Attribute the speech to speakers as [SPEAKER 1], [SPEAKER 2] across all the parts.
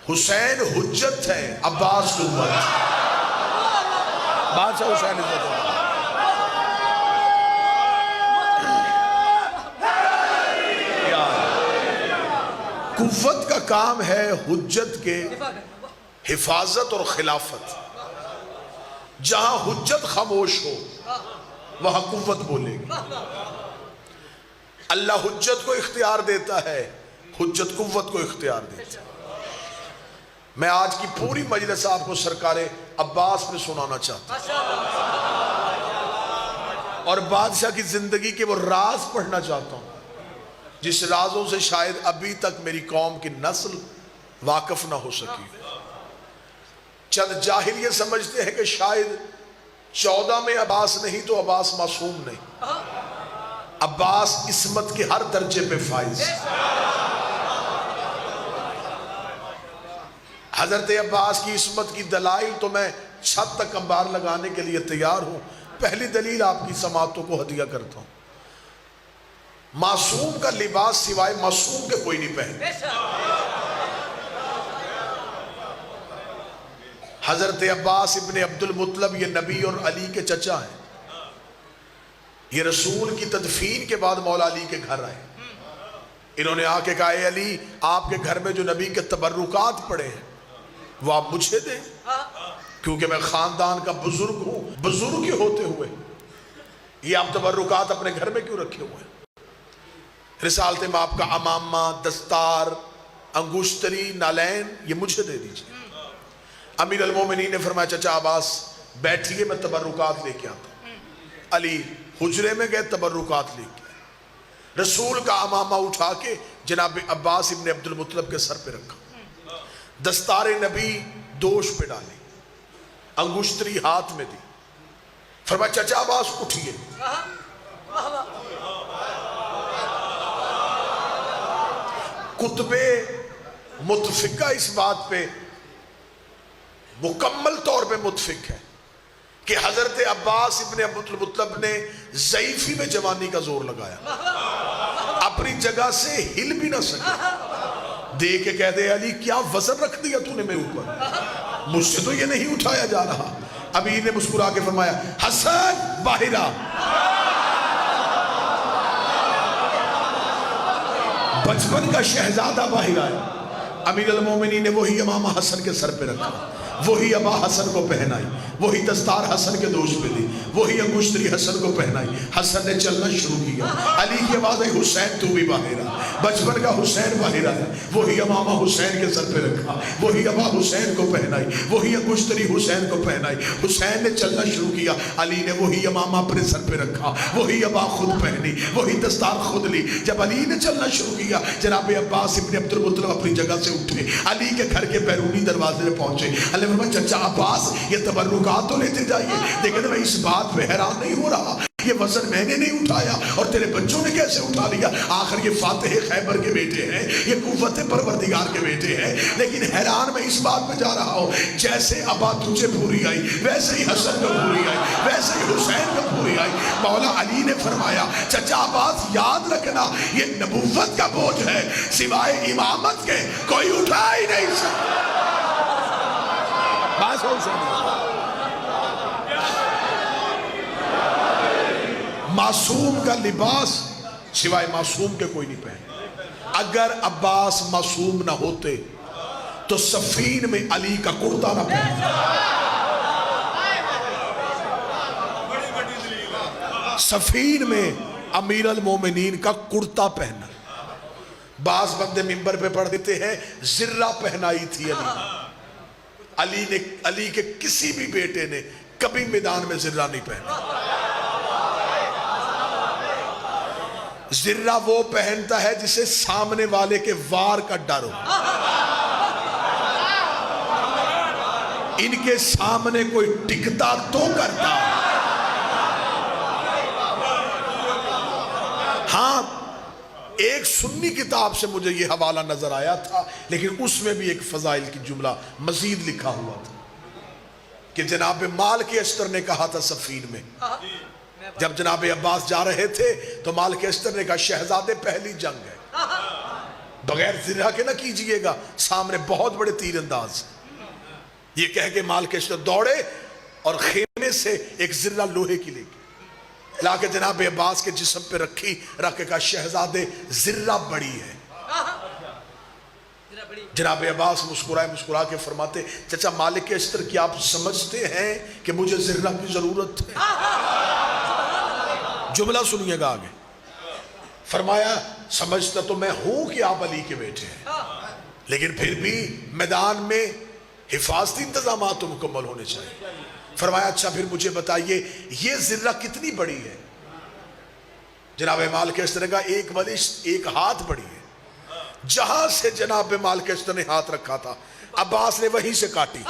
[SPEAKER 1] حسین حجت ہے، عباس قوت۔ بادشاہ حسین عزت ہے۔ قوت کا کام ہے حجت کے حفاظت اور خلافت۔ جہاں حجت خاموش ہو وہاں قوت بولے گی۔ اللہ حجت کو اختیار دیتا ہے، حجت قوت کو اختیار دیتا ہے۔ میں آج کی پوری مجلس آپ کو سرکار عباس میں سنانا چاہتا ہوں اور بادشاہ کی زندگی کے وہ راز پڑھنا چاہتا ہوں جس رازوں سے شاید ابھی تک میری قوم کی نسل واقف نہ ہو سکی۔ چند جاہل یہ سمجھتے ہیں کہ شاید 14 میں عباس نہیں تو عباس معصوم نہیں۔ عباس عصمت کے ہر درجے پہ فائز۔ حضرت عباس کی عصمت کی دلائل تو میں چھت تک انبار لگانے کے لیے تیار ہوں۔ پہلی دلیل آپ کی سماعتوں کو ہدیہ کرتا ہوں۔ معصوم کا لباس سوائے معصوم کے کوئی نہیں پہنے۔ حضرت عباس ابن عبد المطلب یہ نبی اور علی کے چچا ہیں۔ یہ رسول کی تدفین کے بعد مولا علی کے گھر آئے۔ انہوں نے آ کے کہا اے علی، آپ کے گھر میں جو نبی کے تبرکات پڑے ہیں وہ آپ مجھے دیں، کیونکہ میں خاندان کا بزرگ ہوں۔ بزرگ ہی ہوتے ہوئے یہ آپ تبرکات اپنے گھر میں کیوں رکھے ہوئے ہیں؟ رسالت میں آپ کا امامہ، دستار، انگشتری، نالین یہ مجھے دے دیجئے۔ امیر المومنین نے فرمایا چچا عباس بیٹھیے، میں تبرکات لے کے آتا ہوں۔ علی حجرے میں گئے، تبرکات لے کے رسول کا امامہ اٹھا کے جناب عباس ابن عبد المطلب کے سر پہ رکھا، دستار نبی دوش پہ ڈالی، انگشتری ہاتھ میں دی، فرمایا چچا عباس اٹھیے۔ کتب متفقہ اس بات پہ مکمل طور پہ متفق ہے کہ حضرت عباس ابن عبد المطلب نے ضعیفی میں جوانی کا زور لگایا، اپنی جگہ سے ہل بھی نہ سکے۔ دیکھ کے کہتے ہیں علی کیا وزن رکھ دیا تو نے میرے اوپر، مجھ سے تو یہ نہیں اٹھایا جا رہا۔ امیر نے مسکرا کے فرمایا حسن باہر آ۔ بچپن کا شہزادہ باہر آیا۔ امیر المومنین نے وہی امامہ حسن کے سر پہ رکھا، وہی ابا حسن کو پہنائی، وہی دستار حسن کے دوش پہ دی، وہی انگشتری حسن کو پہنائی۔ حسن نے چلنا شروع کیا۔ علی کی آواز ہے حسین تو بھی باہر آ۔ بچپن کا حسین باہر آیا، وہی امامہ حسین کے سر پہ رکھا، وہی ابا حسین کو پہنائی، وہی انگشتری حسین کو پہنائی۔ حسین نے چلنا شروع کیا، علی نے وہی امامہ اپنے سر پہ رکھا، وہی ابا خود پہنی، وہی دستار خود لی۔ جب علی نے چلنا شروع کیا جناب عباس ابن عبد المطلب اپنی جگہ سے اٹھے، علی کے گھر کے بیرونی دروازے میں پہنچے۔ اللہ فرمایا چچا عباس یہ تبرکات تو لیتے جائیے، لیکن میں اس بات پہ حیران نہیں ہو رہا یہ وزن میں نے نہیں اٹھایا اور تیرے بچوں نے کیسے اٹھا لیا؟ آخر یہ فاتح خیبر کے بیٹے ہیں، یہ قوت پروردگار کے بیٹے ہیں، لیکن حیران میں اس بات میں جا رہا ہوں جیسے ابا تجھے پوری آئی ویسے ہی حسن کو پوری آئی، ویسے ہی حسین کو پوری آئی۔ مولا علی نے فرمایا چچا عباس یاد رکھنا یہ نبوت کا بوجھ ہے، سوائے امامت کے کوئی اٹھا ہی نہیں سکتا۔ بس ہو سکتا معصوم کا لباس سوائے معصوم کے کوئی نہیں پہنے۔ اگر عباس معصوم نہ ہوتے تو صفین میں علی کا کرتا نہ پہنتا، صفین میں امیر المومنین کا کرتا پہنا۔ بعض بندے منبر پہ پڑھ دیتے ہیں زرہ پہنائی تھی علی نے، علی کے کسی بھی بیٹے نے کبھی میدان میں زرہ نہیں پہنا۔ زرہ وہ پہنتا ہے جسے سامنے والے کے وار کا ڈر ہو، ان کے سامنے کوئی ٹکتا تو کرتا۔ ہاں ایک سنی کتاب سے مجھے یہ حوالہ نظر آیا تھا، لیکن اس میں بھی ایک فضائل کی جملہ مزید لکھا ہوا تھا کہ جناب مالک اشتر نے کہا تھا صفین میں، جب جناب عباس جا رہے تھے تو مالک اشتر نے کہا شہزادے پہلی جنگ ہے، بغیر ذرہ کے نہ کیجئے گا، سامنے بہت بڑے تیر انداز۔ یہ کہہ کے مال کے اشتر دوڑے اور خیمے سے ایک ذرہ لوہے کی لے کے لا کے جناب عباس کے جسم پہ رکھی، رکھ کے کہا شہزادے ذرہ بڑی ہے۔ جناب عباس مسکرا کے فرماتے چچا مالک اشتر کیا آپ سمجھتے ہیں کہ مجھے ذرہ کی ضرورت ہے؟ جملہ سنیے گا آگے، فرمایا سمجھتا تو میں ہوں کہ آپ علی کے بیٹے ہیں، لیکن پھر بھی میدان میں حفاظتی انتظامات تو مکمل ہونے چاہیے۔ فرمایا اچھا پھر مجھے بتائیے یہ ذرہ کتنی بڑی ہے؟ جناب مال کے اشتر نے کہا ایک بلشت ایک ہاتھ بڑی ہے۔ جہاں سے جناب مال کے اشتر نے ہاتھ رکھا تھا عباس نے وہیں سے کاٹی،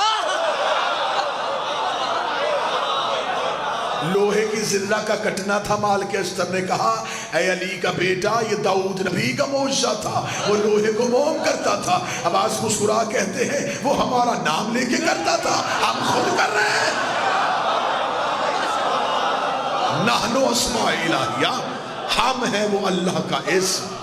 [SPEAKER 1] لوہے کی ذرہ کا کٹنا تھا۔ مال کے اشتر نے کہا اے علی کا بیٹا یہ داؤد نبی کا معجزہ تھا، وہ لوہے کو موم کرتا تھا۔ عباس مسکرا کہتے ہیں وہ ہمارا نام لے کے کرتا تھا، ہم خود کر رہے ہیں۔ نحن اسماء الہیہ، ہم ہیں وہ اللہ کا اسم۔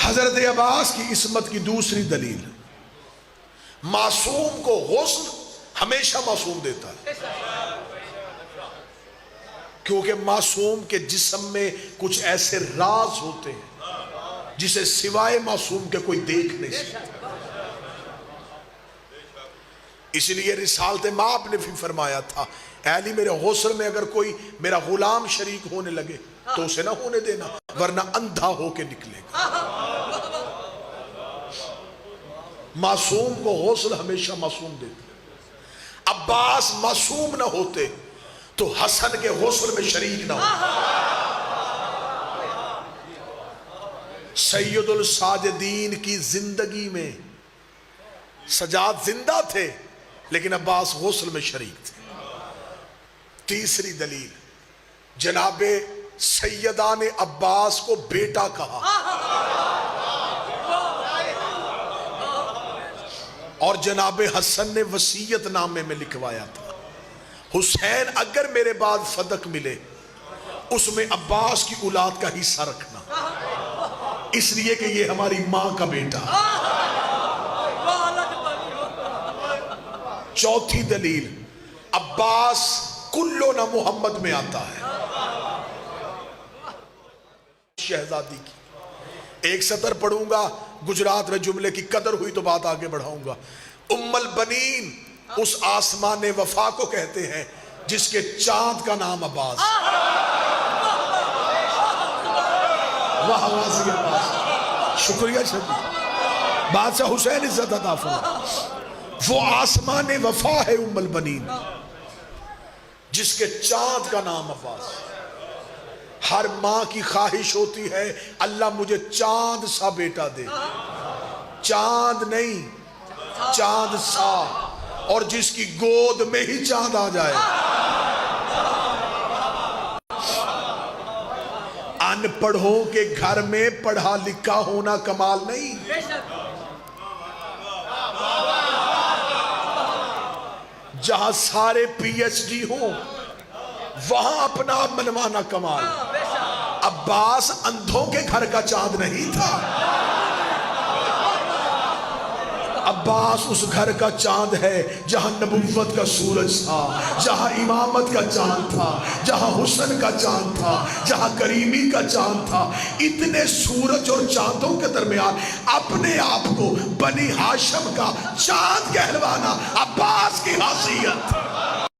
[SPEAKER 1] حضرت عباس کی عصمت کی دوسری دلیل، معصوم کو غسل ہمیشہ معصوم دیتا ہے، کیونکہ معصوم کے جسم میں کچھ ایسے راز ہوتے ہیں جسے سوائے معصوم کے کوئی دیکھ نہیں سکتا۔ اس لیے رسالت مآب نے بھی فرمایا تھا اے علی میرے غسل میں اگر کوئی میرا غلام شریک ہونے لگے تو اسے نہ ہونے دینا ورنہ اندھا ہو کے نکلے گا۔ معصوم کو غسل ہمیشہ معصوم دیتے۔ عباس معصوم نہ ہوتے تو حسن کے غسل میں شریک نہ ہوتے۔ سید الساجدین کی زندگی میں سجاد زندہ تھے لیکن عباس غسل میں شریک تھے۔ تیسری دلیل، جناب سیدہ نے عباس کو بیٹا کہا اور جناب حسن نے وصیت نامے میں لکھوایا تھا حسین اگر میرے بعد فدق ملے اس میں عباس کی اولاد کا حصہ رکھنا، اس لیے کہ یہ ہماری ماں کا بیٹا۔ چوتھی دلیل، عباس کلو نہ محمد میں آتا ہے۔ شہزادی کی ایک سطر پڑھوں گا، گجرات میں جملے کی قدر ہوئی تو بات آگے بڑھاؤں گا۔ ام البنین اس آسمان وفا کو کہتے ہیں جس کے چاند کا نام عباس۔ واہ واہ عباس، شکریہ شکریہ، بادشاہ حسین عزت عطا فرمائے۔ وہ آسمان وفا ہے ام البنین جس کے چاند کا نام عباس۔ ہر ماں کی خواہش ہوتی ہے اللہ مجھے چاند سا بیٹا دے، چاند نہیں چاند سا، اور جس کی گود میں ہی چاند آ جائے۔ ان پڑھوں کے گھر میں پڑھا لکھا ہونا کمال نہیں، جہاں سارے پی ایچ ڈی ہوں وہاں اپنا آپ منوانا کمال۔ عباس اندھوں کے گھر کا چاند نہیں تھا، عباس اس گھر کا چاند ہے جہاں نبوت کا سورج تھا، جہاں امامت کا چاند تھا، جہاں حسن کا چاند تھا، جہاں کریمی کا چاند تھا۔ اتنے سورج اور چاندوں کے درمیان اپنے آپ کو بنی ہاشم کا چاند کہلوانا